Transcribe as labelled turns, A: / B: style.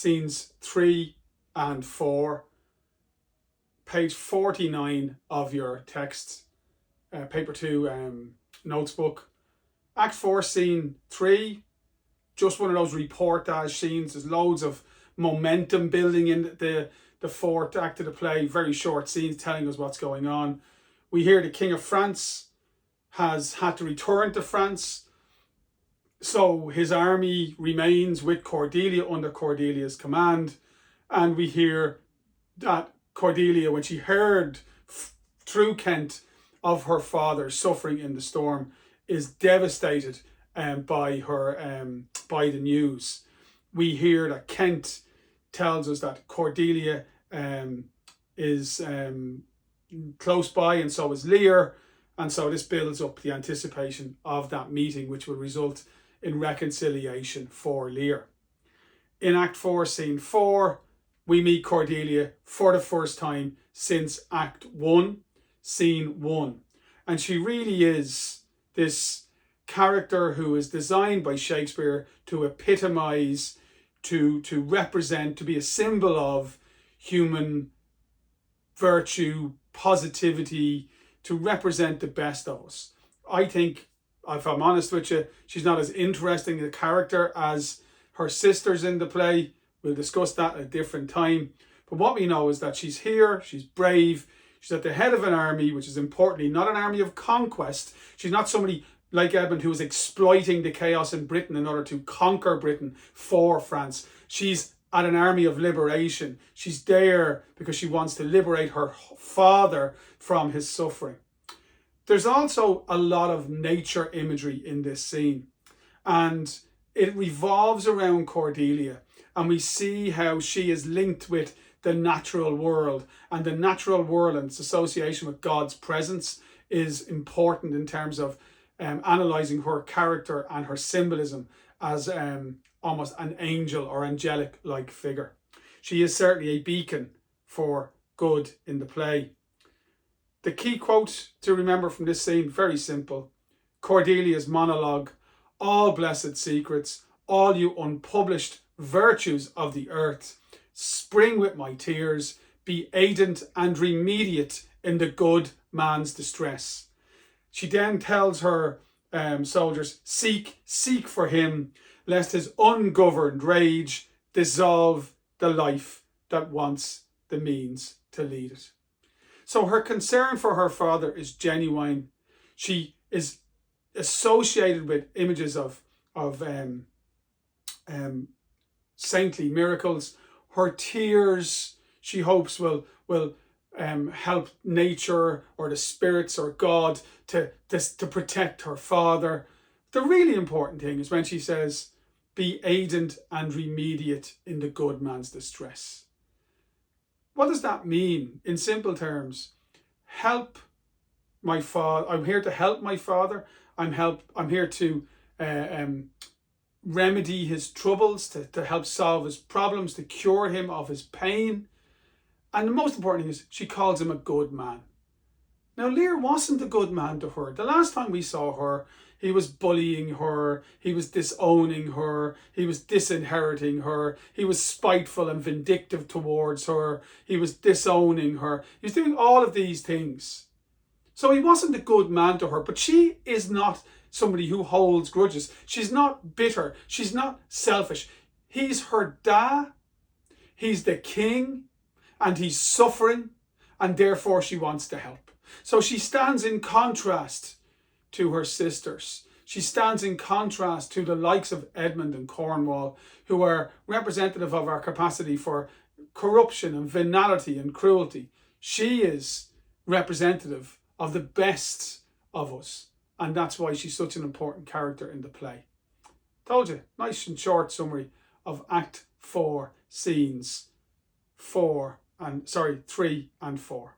A: scenes 3 and 4, page 49 of your text, paper 2 notes book. Act 4, scene 3, just one of those reportage scenes. There's loads of momentum building in the fourth act of the play. Very short scenes telling us what's going on. We hear the King of France has had to return to France, so his army remains with Cordelia under Cordelia's command. And we hear that Cordelia, when she heard through Kent of her father suffering in the storm, is devastated by the news. We hear that Kent tells us that Cordelia is close by, and so is Lear, and so this builds up the anticipation of that meeting, which will result in reconciliation for Lear. In Act 4, Scene 4, we meet Cordelia for the first time since Act 1, Scene 1. And she really is this character who is designed by Shakespeare to epitomise, to represent, to be a symbol of human virtue, positivity, to represent the best of us. I think, if I'm honest with you, she's not as interesting a character as her sisters in the play. We'll discuss that at a different time. But what we know is that she's here, she's brave, she's at the head of an army, which is importantly not an army of conquest. She's not somebody like Edmund who is exploiting the chaos in Britain in order to conquer Britain for France. She's at an army of liberation. She's there because she wants to liberate her father from his suffering. There's also a lot of nature imagery in this scene, and it revolves around Cordelia, and we see how she is linked with the natural world, and the natural world and its association with God's presence is important in terms of analysing her character and her symbolism as almost an angel or angelic-like figure. She is certainly a beacon for good in the play. The key quote to remember from this scene, very simple. Cordelia's monologue: "All blessed secrets, all you unpublished virtues of the earth, spring with my tears, be aidant and remediate in the good man's distress." She then tells her soldiers, seek for him, lest his ungoverned rage dissolve the life that wants the means to lead it. So her concern for her father is genuine. She is associated with images of saintly miracles. Her tears, she hopes, will help nature or the spirits or God to protect her father. The really important thing is when she says, be aidant and remediate in the good man's distress. What does that mean? In simple terms, help my father. I'm here to help my father. I'm here to remedy his troubles, to help solve his problems, to cure him of his pain. And the most important thing is she calls him a good man. Now, Lear wasn't a good man to her. The last time we saw her, he was bullying her, he was disowning her, he was disinheriting her, he was spiteful and vindictive towards her, he was disowning her. He was doing all of these things. So he wasn't a good man to her, but she is not somebody who holds grudges. She's not bitter. She's not selfish. He's her dad. He's the king, and he's suffering, and therefore she wants to help. So she stands in contrast to her sisters. She stands in contrast to the likes of Edmund and Cornwall, who are representative of our capacity for corruption and venality and cruelty. She is representative of the best of us, and that's why she's such an important character in the play. Told you, nice and short summary of Act 4, Scenes 3 and 4.